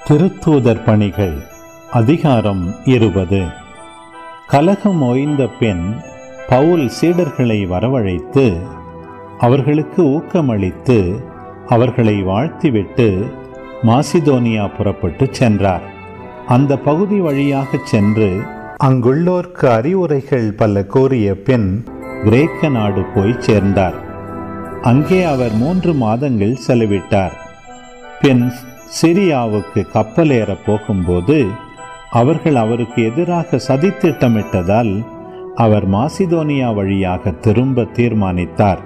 திருத்தூதர் பணிகள் அதிகாரம் 20. கலகம் ஓய்ந்த பின் பவுல் சீடர்களை வரவழைத்து அவர்களுக்கு ஊக்கமளித்து அவர்களை வாழ்த்திவிட்டு மாசிதோனியா புறப்பட்டு சென்றார். அந்த பகுதி வழியாக சென்று அங்குள்ளோர்க்கு அறிவுரைகள் பல கூறிய பின் கிரேக்க நாடு போய் சேர்ந்தார். அங்கே அவர் 3 மாதங்கள் செலவிட்டார். பின் சிரியாவுக்கு கப்பலேற போகும்போது அவர்கள் அவருக்கு எதிராக சதித்திட்டமிட்டதால் அவர் மாசிதோனியா வழியாக திரும்ப தீர்மானித்தார்.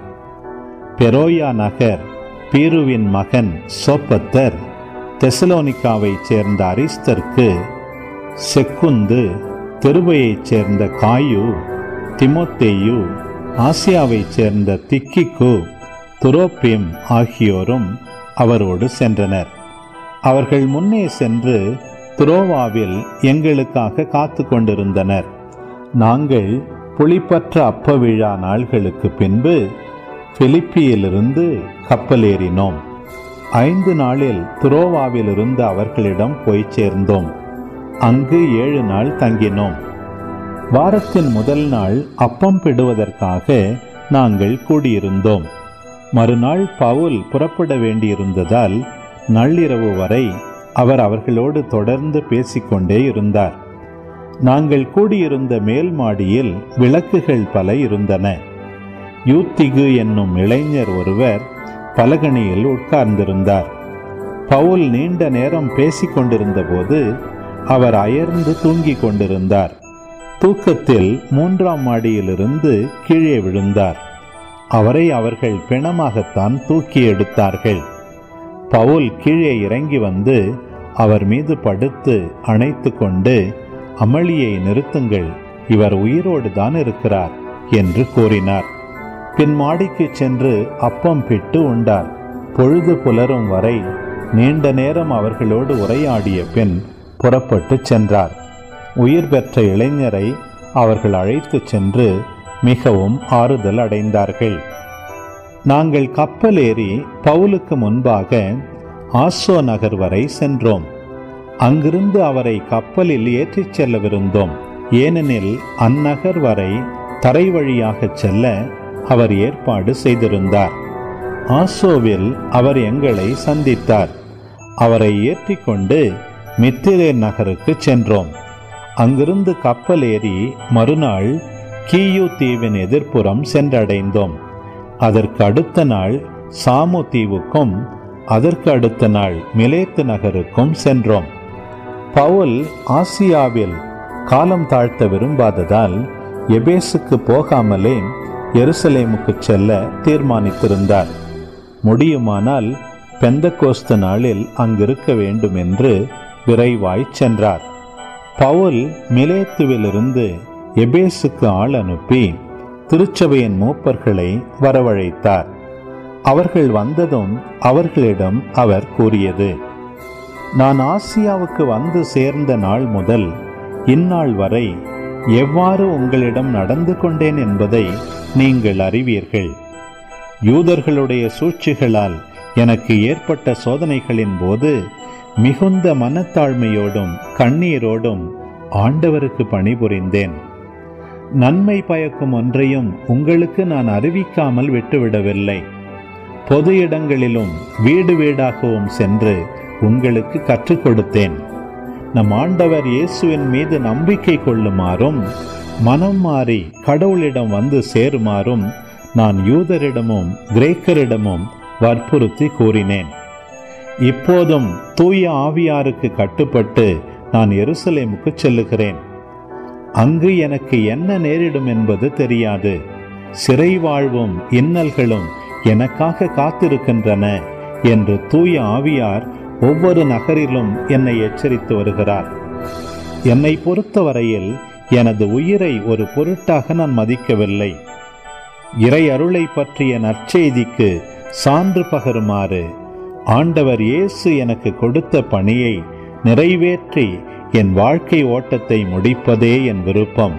பெரோயா நகர் பீருவின் மகன் சோப்பத்தர், தெசலோனிக்காவைச் சேர்ந்த அரிஸ்தர்க்கு, செக்குந்து, தெருபையைச் சேர்ந்த காயு, திமோத்தேயு, ஆசியாவைச் சேர்ந்த திக்கிக்கு, துரோப்பிம் ஆகியோரும் அவரோடு சென்றனர். அவர்கள் முன்னே சென்று துரோவாவில் எங்களுக்காக காத்து கொண்டிருந்தனர். நாங்கள் புளிப்பற்ற அப்ப விழா நாள்களுக்கு பின்பு பிலிப்பியிலிருந்து கப்பலேறினோம். 5 நாளில் துரோவாவிலிருந்து அவர்களிடம் போய் சேர்ந்தோம். அங்கு 7 நாள் தங்கினோம். வாரத்தின் முதல் நாள் அப்பம் பிடுவதற்காக நாங்கள் கூடியிருந்தோம். மறுநாள் பவுல் புறப்பட வேண்டியிருந்ததால் நள்ளிரவு வரை அவர் அவர்களோடு தொடர்ந்து பேசிக்கொண்டே இருந்தார். நாங்கள் கூடியிருந்த மேல் மாடியில் விளக்குகள் பல இருந்தன. யூத்திகு என்னும் இளைஞர் ஒருவர் பலகணியில் உட்கார்ந்திருந்தார். பவுல் நீண்ட நேரம் பேசிக்கொண்டிருந்த போது அவர் அயர்ந்து தூங்கிக் கொண்டிருந்தார். தூக்கத்தில் 3ஆம் மாடியிலிருந்து கீழே விழுந்தார். அவரை அவர்கள் பிணமாகத்தான் தூக்கி எடுத்தார்கள். பவுல் கீழே இறங்கி வந்து அவர் மீது படுத்து அணைத்து கொண்டு, அமளியை நிறுத்துங்கள், இவர் உயிரோடு தான் இருக்கிறார் என்று கூறினார். பின் மாடிக்கு சென்று அப்பம் பிட்டு உண்டார். பொழுது புலரும் வரை நீண்ட நேரம் அவர்களோடு உரையாடிய பின் புறப்பட்டு சென்றார். உயிர் பெற்ற இளைஞரை அவர்கள் அழைத்து சென்று மிகவும் ஆறுதல் அடைந்தார்கள். நாங்கள் கப்பல் ஏறி பவுலுக்கு முன்பாக ஆசோ நகர் வரை சென்றோம். அங்கிருந்து அவரை கப்பலில் ஏற்றிச் செல்லவிருந்தோம். ஏனெனில் அந்நகர் வரை தரை வழியாக செல்ல அவர் ஏற்பாடு செய்திருந்தார். ஆசோவில் அவர் எங்களை சந்தித்தார். அவரை ஏற்றிக்கொண்டு மித்திரே நகருக்கு சென்றோம். அங்கிருந்து கப்பல் ஏறி மறுநாள் கீயு தீவின் எதிர்ப்புறம் சென்றடைந்தோம். அதற்கு அடுத்த நாள் சாமு தீவுக்கும் அதற்கு அடுத்த நாள் மிலேத்து நகருக்கும் சென்றோம். பவுல் ஆசியாவில் காலம் தாழ்த்த விரும்பாததால் எபேசுக்கு போகாமலே எருசலேமுக்கு செல்ல தீர்மானித்திருந்தார். முடியுமானால் பெந்தகோஸ்து நாளில் அங்கிருக்க வேண்டும் என்று விரைவாய் சென்றார். பவுல் மிலேத்துவிலிருந்து எபேசுக்கு ஆள் அனுப்பி திருச்சபையின் மூப்பர்களை வரவழைத்தார். அவர்கள் வந்ததும் அவர்களிடம் அவர் கூறியது: நான் ஆசியாவுக்கு வந்து சேர்ந்த நாள் முதல் இந்நாள் வரை எவ்வாறு உங்களிடம் நடந்து கொண்டேன் என்பதை நீங்கள் அறிவீர்கள். யூதர்களுடைய சூழ்ச்சிகளால் எனக்கு ஏற்பட்ட சோதனைகளின் போது மிகுந்த மனத்தாழ்மையோடும் கண்ணீரோடும் ஆண்டவருக்கு பணிபுரிந்தேன். நன்மை பயக்கும் ஒன்றையும் உங்களுக்கு நான் அறிவிக்காமல் விட்டுவிடவில்லை. பொது இடங்களிலும் வீடு வீடாகவும் சென்று உங்களுக்கு கற்றுக் கொடுத்தேன். நம் ஆண்டவர் இயேசுவின் மீது நம்பிக்கை கொள்ளுமாறும் மனம் மாறி கடவுளிடம் வந்து சேருமாறும் நான் யூதரிடமும் கிரேக்கரிடமும் வற்புறுத்தி கூறினேன். இப்போதும் தூய ஆவியாருக்கு கட்டுப்பட்டு நான் எருசலேமுக்கு செல்லுகிறேன். அங்கு எனக்கு என்ன நேரிடும் என்பது தெரியாது. சிறை வாழ்வும் இன்னல்களும் எனக்காக காத்திருக்கின்றன என்று தூய ஆவியார் ஒவ்வொரு நகரிலும் என்னை எச்சரித்து வருகிறார். என்னை பொறுத்தவரையில் எனது உயிரை ஒரு பொருட்டாக நான் மதிக்கவில்லை. இறை அருளை பற்றிய நற்செய்திக்கு சான்று பகருமாறு ஆண்டவர் இயேசு எனக்கு கொடுத்த பணியை நிறைவேற்றி என் வாழ்க்கை ஓட்டத்தை முடிப்பதே என் விருப்பம்.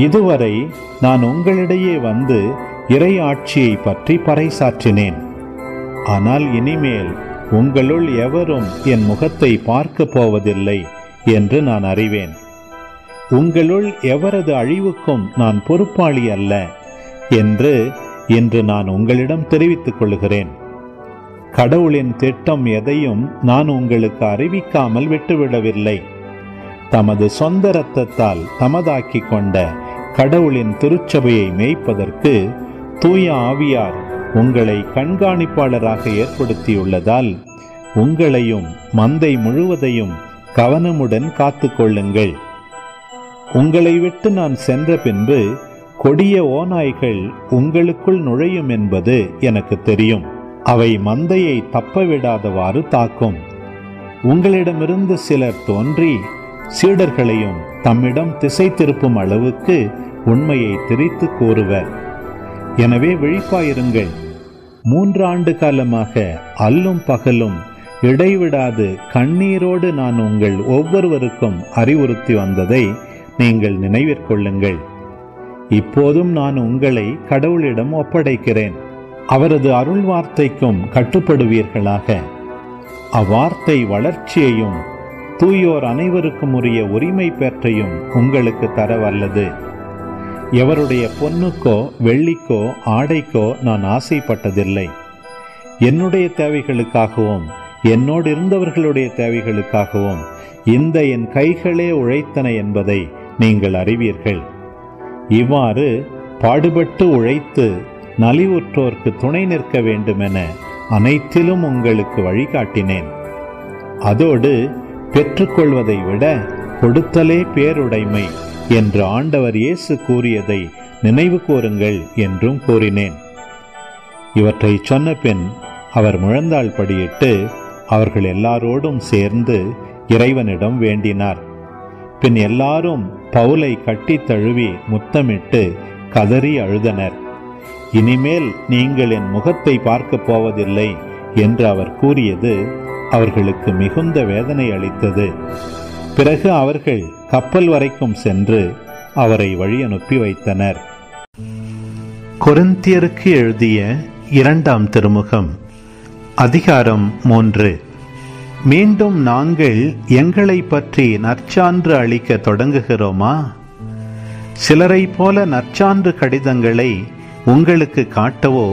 இதுவரை நான் உங்களிடையே வந்து இறை ஆட்சியை பற்றி பறைசாற்றினேன். ஆனால் இனிமேல் உங்களுள் எவரும் என் முகத்தை பார்க்க போவதில்லை என்று நான் அறிவேன். உங்களுள் எவரது அழிவுக்கும் நான் பொறுப்பாளி அல்ல என்று இன்று நான் உங்களிடம் தெரிவித்துக் கொள்கிறேன். கடவுளின் திட்டம் எதையும் நான் உங்களுக்கு அறிவிக்காமல் விட்டுவிடவில்லை. தமது சொந்த இரத்தத்தால் தமதாக்கி கொண்ட கடவுளின் திருச்சபையை மேய்ப்பதற்கு தூய ஆவியார் உங்களை கண்காணிப்பாளராக ஏற்படுத்தியுள்ளதால் உங்களையும் மந்தை முழுவதையும் கவனமுடன் காத்து கொள்ளுங்கள். உங்களை விட்டு நான் சென்ற பின்பு கொடிய ஓநாய்கள் உங்களுக்குள் நுழையும் என்பது எனக்கு தெரியும். அவை மந்தையை தப்பவிடாதவாறு தாக்கும். உங்களிடமிருந்து சிலர் தோன்றி சீடர்களையும் தம்மிடம் திசை திருப்பும் அளவுக்கு உண்மையை திரித்து கூறுவர். எனவே விழிப்பாயிருங்கள். 3 ஆண்டு காலமாக அல்லும் பகலும் இடைவிடாது கண்ணீரோடு நான் உங்கள் ஒவ்வொருவருக்கும் அறிவுறுத்தி வந்ததை நீங்கள் நினைவிற்கொள்ளுங்கள். இப்போதும் நான் உங்களை கடவுளிடம் ஒப்படைக்கிறேன். அவரது அருள் வார்த்தைக்கும் கட்டுப்படுவீர்களாக. அவ்வார்த்தை வளர்ச்சியையும் தூயோர் அனைவருக்கும் உரிய உரிமை பெற்றையும் உங்களுக்கு தர வல்லது. எவருடைய பொன்னுக்கோ வெள்ளிக்கோ ஆடைக்கோ நான் ஆசைப்பட்டதில்லை. என்னுடைய தேவைகளுக்காகவும் என்னோடு இருந்தவர்களுடைய தேவைகளுக்காகவும் இந்த என் கைகளே உழைத்தன என்பதை நீங்கள் அறிவீர்கள். இவ்வாறு பாடுபட்டு உழைத்து நலிவுற்றோர்க்கு துணை நிற்க வேண்டுமென அனைத்திலும் உங்களுக்கு வழிகாட்டினேன். அதோடு பெற்றுக்கொள்வதை விட கொடுத்தலே பேருடைமை என்று ஆண்டவர் இயேசு கூறியதை நினைவு கூறுங்கள் என்றும் கூறினேன். இவற்றை சொன்ன பின் அவர் முழந்தாள் படியிட்டு அவர்கள் எல்லாரோடும் சேர்ந்து இறைவனிடம் வேண்டினார். பின் எல்லாரும் பவுலை கட்டி தழுவி முத்தமிட்டு கதறி அழுதனர். இனிமேல் நீங்கள் என் முகத்தை பார்க்க போவதில்லை என்று அவர் கூறியது அவர்களுக்கு மிகுந்த வேதனை அளித்தது. பிறகு அவர்கள் கப்பல் வரைக்கும் சென்று அவரை வழி அனுப்பி வைத்தனர். கொரிந்தியருக்கு எழுதிய 2ஆம் திருமுகம், அதிகாரம் 3. மீண்டும் நாங்கள் எங்களை பற்றி நற்சான்று அளிக்க தொடங்குகிறோமா? சிலரை போல நற்சான்று கடிதங்களை உங்களுக்கு காட்டவோ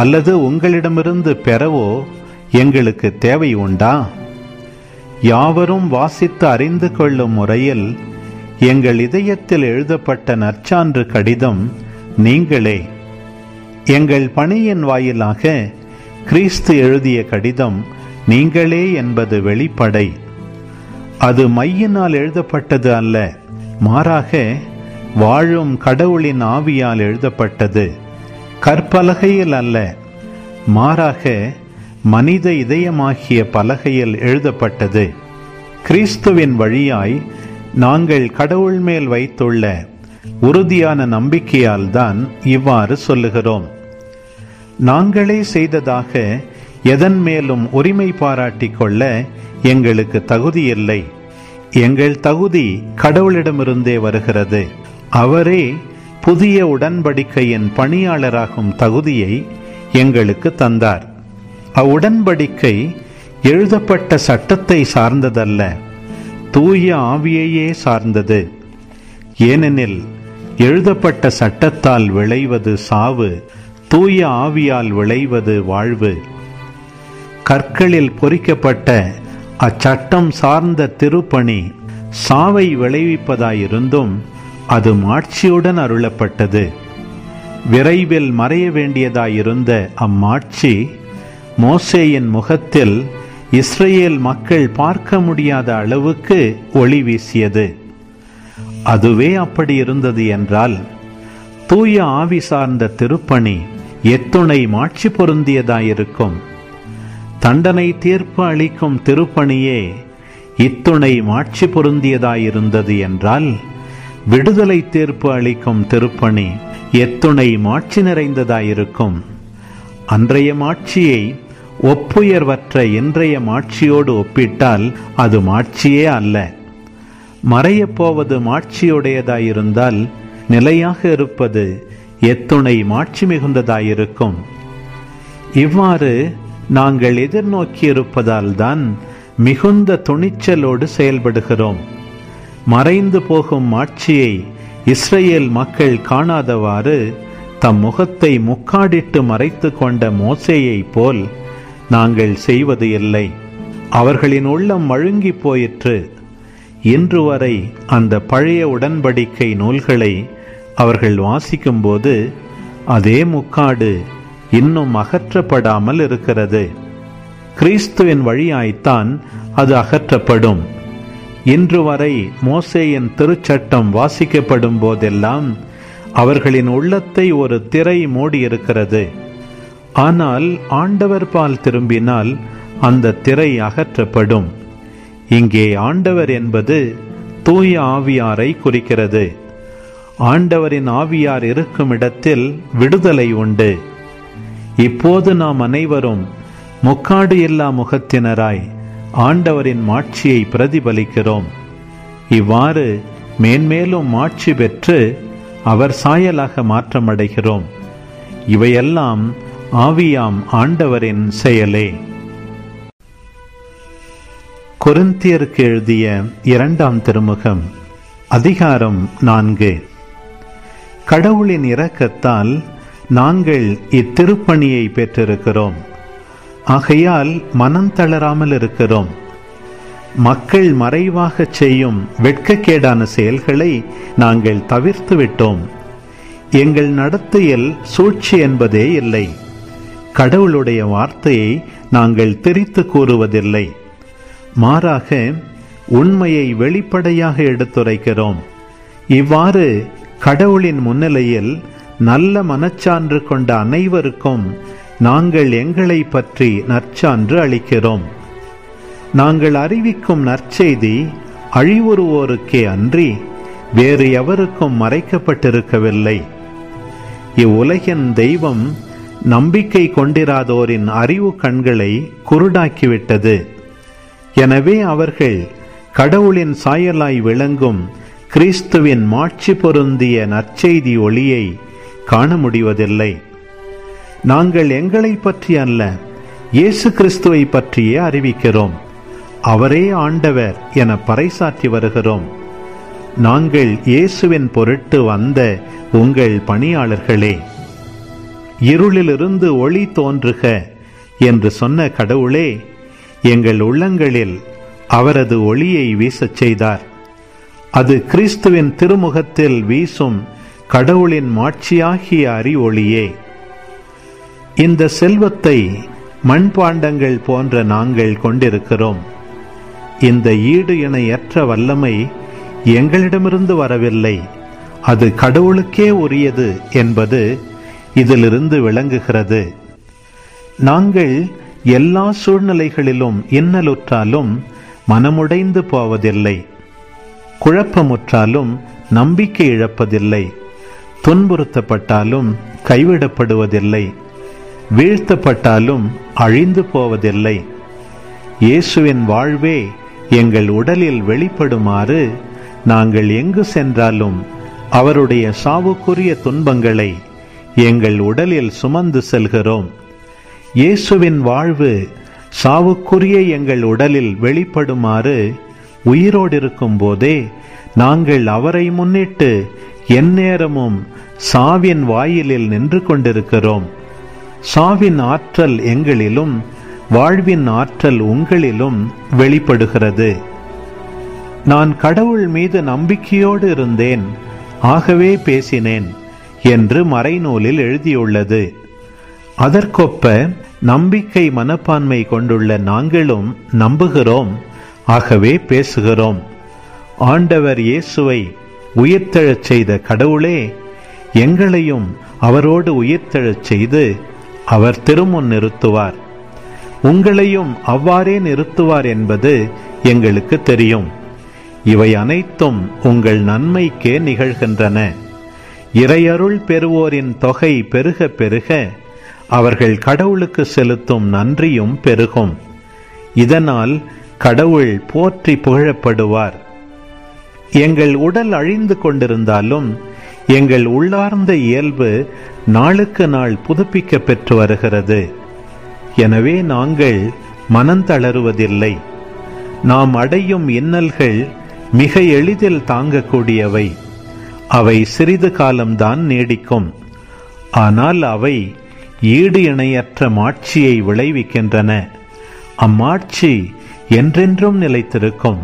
அல்லது உங்களிடமிருந்து பெறவோ எங்களுக்கு தேவை உண்டா? யாவரும் வாசித்து அறிந்து கொள்ளும் முறையில் எங்கள் இதயத்தில் எழுதப்பட்ட நற்சான்று கடிதம் நீங்களே. எங்கள் பணியின் வாயிலாக கிறிஸ்து எழுதிய கடிதம் நீங்களே என்பது வெளிப்படை. அது மையினால் எழுதப்பட்டது அல்ல, மாறாக வாழும் கடவுளின் ஆவியால் எழுதப்பட்டது. கற்பலகையில் அல்ல, மாறாக மனித இதயமாகிய பலகையில் எழுதப்பட்டது. கிறிஸ்துவின் வழியாய் நாங்கள் கடவுள் மேல் வைத்துள்ள உறுதியான நம்பிக்கையால் தான் இவ்வாறு சொல்லுகிறோம். நாங்களே செய்ததாக எதன் மேலும் உரிமை பாராட்டிக் கொள்ள எங்களுக்கு தகுதியில்லை. எங்கள் தகுதி கடவுளிடமிருந்தே வருகிறது. அவரே புதிய உடன்படிக்கையின் பணியாளராகும் தகுதியை எங்களுக்கு தந்தார். அவ்வுடன்படிக்கை எழுதப்பட்ட சட்டத்தை சார்ந்ததல்ல, தூய ஆவியையே சார்ந்தது. ஏனெனில் எழுதப்பட்ட சட்டத்தால் விளைவது சாவு, தூய ஆவியால் விளைவது வாழ்வு. கற்களில் பொறிக்கப்பட்ட அச்சட்டம் சார்ந்த திருப்பணி சாவை விளைவிப்பதாயிருந்தும் அது மாட்சியுடன் அருளப்பட்டது. விரைவில் மறைய வேண்டியதாயிருந்த அம்மாட்சி மோசேயின் முகத்தில் இஸ்ரேல் மக்கள் பார்க்க முடியாத அளவுக்கு ஒளி வீசியது. அதுவே அப்படி இருந்தது என்றால் தூய ஆவி சார்ந்த திருப்பணி எத்துணை மாட்சி பொருந்தியதாயிருக்கும். தண்டனை தீர்ப்பு அளிக்கும் திருப்பணியே இத்துணை மாட்சி பொருந்தியதாயிருந்தது என்றால் விடுதலை தீர்ப்பு அளிக்கும் திருப்பணி எத்துணை மாட்சி நிறைந்ததாயிருக்கும். அன்றைய மாட்சியை ஒப்புயர்வற்ற இன்றைய மாட்சியோடு ஒப்பிட்டால் அது மாட்சியே அல்ல. மறையப்போவது மாட்சியுடையதாயிருந்தால் நிலையாக இருப்பது எத்துணை மாட்சி மிகுந்ததாயிருக்கும். இவ்வாறு நாங்கள் எதிர்நோக்கியிருப்பதால் தான் மிகுந்த துணிச்சலோடு செயல்படுகிறோம். மறைந்து போகும் ஆட்சியை இஸ்ரேல் மக்கள் காணாதவாறு தம் முகத்தை முக்காடிட்டு மறைத்து கொண்ட மோசேயை போல் நாங்கள் செய்வது இல்லை. அவர்களின் உள்ளம் மழுங்கி போயிற்று. இன்று வரை அந்த பழைய உடன்படிக்கை நூல்களை அவர்கள் வாசிக்கும்போது அதே முக்காடு இன்னும் அகற்றப்படாமல் இருக்கிறது. கிறிஸ்துவின் வழியாய்த்தான் அது அகற்றப்படும். இன்று வரை மோசேயின் திருச்சட்டம் வாசிக்கப்படும் போதெல்லாம் அவர்களின் உள்ளத்தை ஒரு திரை மூடியிருக்கிறது. ஆனால் ஆண்டவர் பால் திரும்பினால் அந்த திரை அகற்றப்படும். இங்கே ஆண்டவர் என்பது தூய ஆவியாரை குறிக்கிறது. ஆண்டவரின் ஆவியார் இருக்கும் இடத்தில் விடுதலை உண்டு. இப்போது நாம் அனைவரும் முக்காடு இல்லா முகத்தினராய் ஆண்டவரின் மாட்சியை பிரதிபலிக்கிறோம். இவ்வாறு மேன்மேலும் மாட்சி பெற்று அவர் சாயலாக மாற்றமடைகிறோம். இவையெல்லாம் ஆவியாம் ஆண்டவரின் செயலே. கொரிந்தியருக்கு எழுதிய 2ஆம் திருமுகம், அதிகாரம் 4. கடவுளின் இரக்கத்தால் நாங்கள் இத்திருப்பணியை பெற்றிருக்கிறோம். ஆகையால் மனம் தளராமல் இருக்கிறோம். மக்கள் மறைவாக செய்யும் வெட்கக்கேடான செயல்களை நாங்கள் தவிர்த்து விட்டோம். எங்கள் நடத்தையில் சூழ்ச்சி என்பதே இல்லை. கடவுளுடைய வார்த்தையை நாங்கள் திரித்து கூறுவதில்லை. மாறாக உண்மையை வெளிப்படையாக எடுத்துரைக்கிறோம். இவ்வாறு கடவுளின் முன்னிலையில் நல்ல மனச்சான்று கொண்ட அனைவருக்கும் நாங்கள் எங்களை பற்றி நற்சான்று அளிக்கிறோம். நாங்கள் அறிவிக்கும் நற்செய்தி அழிவுறுவோருக்கே அன்றி வேறு எவருக்கும் மறைக்கப்பட்டிருக்கவில்லை. இவ்வுலகின் தெய்வம் நம்பிக்கை கொண்டிராதோரின் அறிவு கண்களை குருடாக்கிவிட்டது. எனவே அவர்கள் கடவுளின் சாயலாய் விளங்கும் கிறிஸ்துவின் மாட்சி பொருந்திய நற்செய்தி ஒளியை காண முடிவதில்லை. நாங்கள் எங்களை பற்றி அல்ல, இயேசு கிறிஸ்துவை பற்றியே அறிவிக்கிறோம். அவரே ஆண்டவர் என பறைசாற்றி வருகிறோம். நாங்கள் இயேசுவின் பொருட்டு வந்த உங்கள் பணியாளர்களே. இருளிலிருந்து ஒளி தோன்றுக என்று சொன்ன கடவுளே எங்கள் உள்ளங்களில் அவரது ஒளியை வீசச் செய்தார். அது கிறிஸ்துவின் திருமுகத்தில் வீசும் கடவுளின் மாட்சியாகிய அறிவொளியே. இந்த செல்வத்தை மண்பாண்டங்கள் போன்ற நாங்கள் கொண்டிருக்கிறோம். இந்த ஈடு இணையற்ற வல்லமை எங்களிடமிருந்து வரவில்லை, அது கடவுளுக்கே உரியது என்பது இதிலிருந்து விளங்குகிறது. நாங்கள் எல்லா சூழ்நிலைகளிலும் இன்னலுற்றாலும் மனமுடைந்து போவதில்லை, குழப்பமுற்றாலும் நம்பிக்கை இழப்பதில்லை, துன்புறுத்தப்பட்டாலும் கைவிடப்படுவதில்லை, வீழ்த்தப்பட்டாலும் அழிந்து போவதில்லை. இயேசுவின் வாழ்வே எங்கள் உடலில் வெளிப்படுமாறு நாங்கள் எங்கு சென்றாலும் அவருடைய சாவுக்குரிய துன்பங்களை எங்கள் உடலில் சுமந்து செல்கிறோம். இயேசுவின் வாழ்வு சாவுக்குரிய எங்கள் உடலில் வெளிப்படுமாறு உயிரோடு இருக்கும் போதே நாங்கள் அவரை முன்னிட்டு எந்நேரமும் சாவின் வாயிலில் நின்று கொண்டிருக்கிறோம். சாவின் ஆற்றல் எங்களிலும் வாழ்வின் ஆற்றல் உங்களிலும் வெளிப்படுகிறது. நான் கடவுள் மீது நம்பிக்கையோடு இருந்தேன், ஆகவே பேசினேன் என்று மறைநூலில் எழுதியுள்ளது. அதற்கொப்ப நம்பிக்கை மனப்பான்மை கொண்டுள்ள நாங்களும் நம்புகிறோம், ஆகவே பேசுகிறோம். ஆண்டவர் இயேசுவை உயிர்த்தெழச் செய்த கடவுளே எங்களையும் அவரோடு உயிர்த்தெழச் செய்து அவர் திருமுன் நிறுத்துவார். உங்களையும் அவ்வாறே நிறுத்துவார் என்பது எங்களுக்கு தெரியும். இவை அனைத்தும் உங்கள் நன்மைக்கே நிகழ்கின்றன. இறையருள் பெறுவோரின் தொகை பெருக பெருக அவர்கள் கடவுளுக்கு செலுத்தும் நன்றியும் பெருகும். இதனால் கடவுள் போற்றி புகழப்படுவார். எங்கள் உடல் அழிந்து கொண்டிருந்தாலும் எங்கள் உள்ளார்ந்த இயல்பு நாளுக்கு நாள் புதுப்பிக்க பெற்று வருகிறது. எனவே நாங்கள் மனந்தளருவதில்லை. நாம் அடையும் இன்னல்கள் மிக எளிதில் தாங்கக்கூடியவை. அவை சிறிது காலம்தான் நீடிக்கும். ஆனால் அவை ஈடு இணையற்ற மாட்சியை விளைவிக்கின்றன. அம்மாட்சி என்றென்றும் நிலைத்திருக்கும்.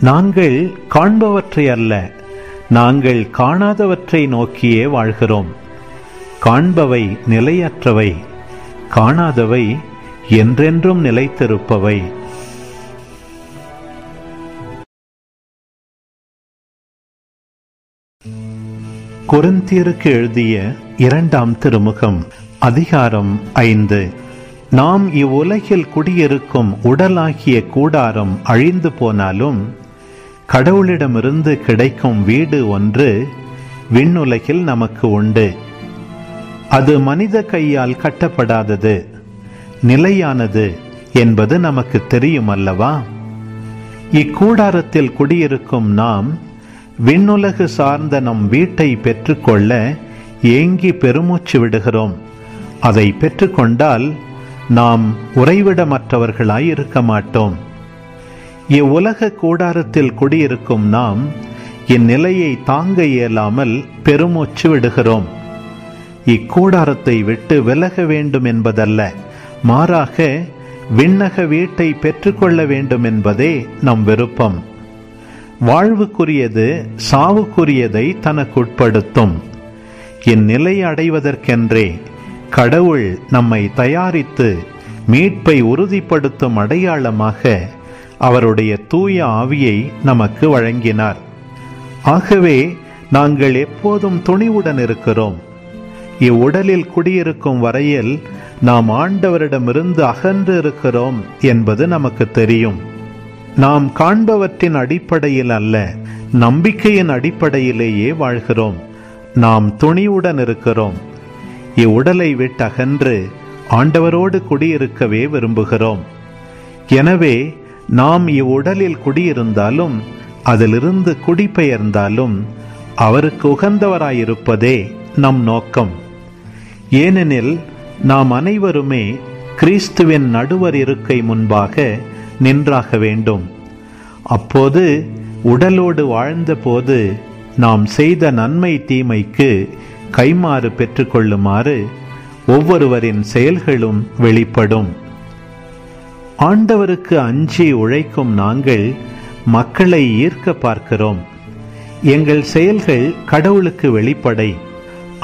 நாங்கள் காண்பவற்றை அல்ல, நாங்கள் காணாதவற்றை நோக்கியே வாழ்கிறோம். காண்பவை நிலையற்றவை, காணாதவை என்றென்றும் நிலைத்திருப்பவை. கொரிந்தியருக்கு எழுதிய 2ஆம் திருமுகம், அதிகாரம் 5. நாம் இவ்வுலகில் குடியிருக்கும் உடலாகிய கூடாரம் அழிந்து போனாலும் கடவுளிடமிருந்து கிடைக்கும் வீடு ஒன்று விண்ணுலகில் நமக்கு உண்டு. அது மனித கையால் கட்டப்படாதது, நிலையானது என்பது நமக்கு தெரியும் அல்லவா? இக்கூடாரத்தில் குடியிருக்கும் நாம் விண்ணுலகு சார்ந்த நம் வீட்டை பெற்றுக்கொள்ள ஏங்கி பெருமூச்சு விடுகிறோம். அதை பெற்றுக்கொண்டால் நாம் உறைவிடமற்றவர்களாய் இருக்க மாட்டோம். இவ்வுலக கூடாரத்தில் குடியிருக்கும் நாம் இந்நிலையை தாங்க இயலாமல் பெருமூச்சு விடுகிறோம். இக்கூடாரத்தை விட்டு விலக வேண்டும் என்பதல்ல, மாறாக விண்ணக வீட்டை பெற்றுக்கொள்ள வேண்டும் என்பதே நம் விருப்பம். வாழ்வுக்குரியது சாவுக்குரியதை தனக்குட்படுத்தும். இந்நிலை அடைவதற்கென்றே கடவுள் நம்மை தயாரித்து மீட்பை உறுதிப்படுத்தும் அடையாளமாக அவருடைய தூய ஆவியை நமக்கு வழங்கினார். ஆகவே நாங்கள் எப்போதும் துணிவுடன் இருக்கிறோம். இவ்வுடலில் குடியிருக்கும் வரையில் நாம் ஆண்டவரிடமிருந்து அகன்று இருக்கிறோம் என்பது நமக்கு தெரியும். நாம் காண்பவற்றின் அடிப்படையில் அல்ல, நம்பிக்கையின் அடிப்படையிலேயே வாழ்கிறோம். நாம் துணிவுடன் இருக்கிறோம். இவ்வுடலை விட்டு அகன்று ஆண்டவரோடு குடியிருக்கவே விரும்புகிறோம். எனவே நாம் இவ்வுடலில் குடியிருந்தாலும் அதிலிருந்து குடிபெயர்ந்தாலும் அவருக்கு உகந்தவராயிருப்பதே நம் நோக்கம். ஏனெனில் நாம் அனைவருமே கிறிஸ்துவின் நடுவர் இருக்கை முன்பாக நின்றாக வேண்டும். அப்போது உடலோடு வாழ்ந்தபோது நாம் செய்த நன்மை தீமைக்கு கைமாறு பெற்றுக்கொள்ளுமாறு ஒவ்வொருவரின் செயல்களும் வெளிப்படும். ஆண்டவருக்கு அஞ்சி உழைக்கும் நாங்கள் மக்களை ஈர்க்க பார்க்கிறோம். எங்கள் செயல்கள் கடவுளுக்கு வெளிப்படை.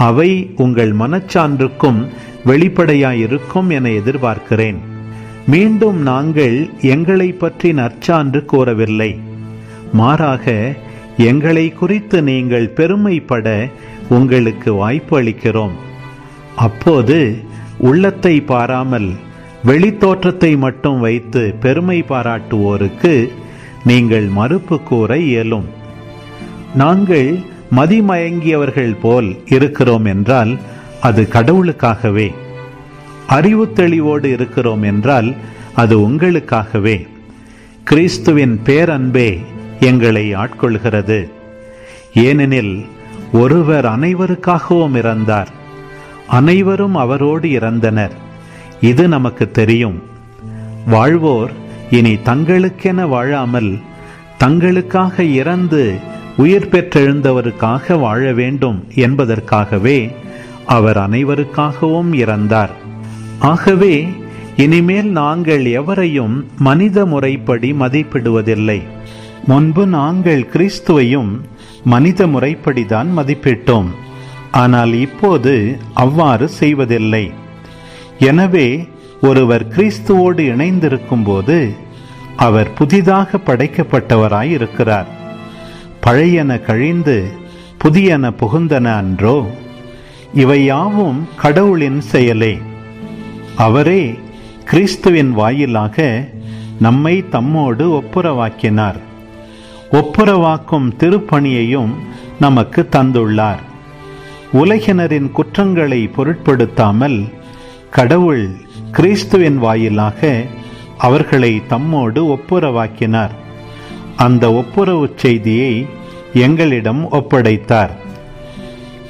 அவை உங்கள் மனச்சான்றுக்கும் வெளிப்படையாயிருக்கும் என எதிர்பார்க்கிறேன். மீண்டும் நாங்கள் எங்களை பற்றி நற்சான்று கூறவில்லை. மாறாக எங்களை குறித்து நீங்கள் பெருமைப்பட உங்களுக்கு வாய்ப்பு அளிக்கிறோம். அப்போது உள்ளத்தை பாராமல் வெளித்தோற்றத்தை மட்டும் வைத்து பெருமை பாராட்டுவோருக்கு நீங்கள் மறுப்பு கூற இயலும். நாங்கள் மதிமயங்கியவர்கள் போல் இருக்கிறோம் என்றால் அது கடவுளுக்காகவே. அறிவு தெளிவோடு இருக்கிறோம் என்றால் அது உங்களுக்காகவே. கிறிஸ்துவின் பேரன்பே எங்களை ஆட்கொள்கிறது. ஏனெனில் ஒருவர் அனைவருக்காகவும் இறந்தார், அனைவரும் அவரோடு இறந்தனர். இது நமக்கு தெரியும். வாழ்வோர் இனி தங்களுக்கென வாழாமல் தங்களுக்காக இறந்து உயிர் பெற்றெழுந்தவருக்காக வாழ வேண்டும் என்பதற்காகவே அவர் அனைவருக்காகவும் இறந்தார். ஆகவே இனிமேல் நாங்கள் எவரையும் மனித முறைப்படி மதிப்பிடுவதில்லை. முன்பு நாங்கள் கிறிஸ்துவையும் மனித முறைப்படிதான் மதிப்பிட்டோம். ஆனால் இப்போது அவ்வாறு செய்வதில்லை. எனவே ஒருவர் கிறிஸ்துவோடு இணைந்திருக்கும் போது அவர் புதிதாக படைக்கப்பட்டவராயிருக்கிறார். பழையன கழிந்து புதியன புகுந்தன அன்றோ? இவை யாவும் கடவுளின் செயலே. அவரே கிறிஸ்துவின் வாயிலாக நம்மை தம்மோடு ஒப்புரவாக்கினார். ஒப்புரவாக்கும் திருப்பணியையும் நமக்கு தந்துள்ளார். உலகினரின் குற்றங்களை பொருட்படுத்தாமல் கடவுள் கிறிஸ்துவின் வாயிலாக அவர்களை தம்மோடு ஒப்புரவாக்கினார். அந்த ஒப்புரவு செய்தியை எங்களிடம் ஒப்படைத்தார்.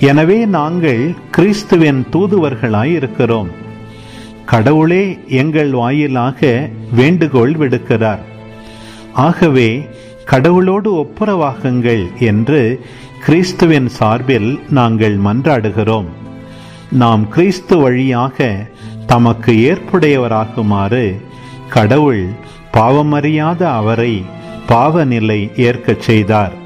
எனவே நாங்கள் கிறிஸ்துவின் தூதுவர்களாய் இருக்கிறோம். கடவுளே எங்கள் வாயிலாக வேண்டுகோள் விடுக்கிறார். ஆகவே கடவுளோடு ஒப்புரவாகுங்கள் என்று கிறிஸ்துவின் சார்பில் நாங்கள் மன்றாடுகிறோம். நாம் கிறிஸ்து வழியாக தமக்கு ஏற்புடையவராகுமாறு கடவுள் பாவமறியாத அவரை பாவநிலை ஏற்கச் செய்தார்.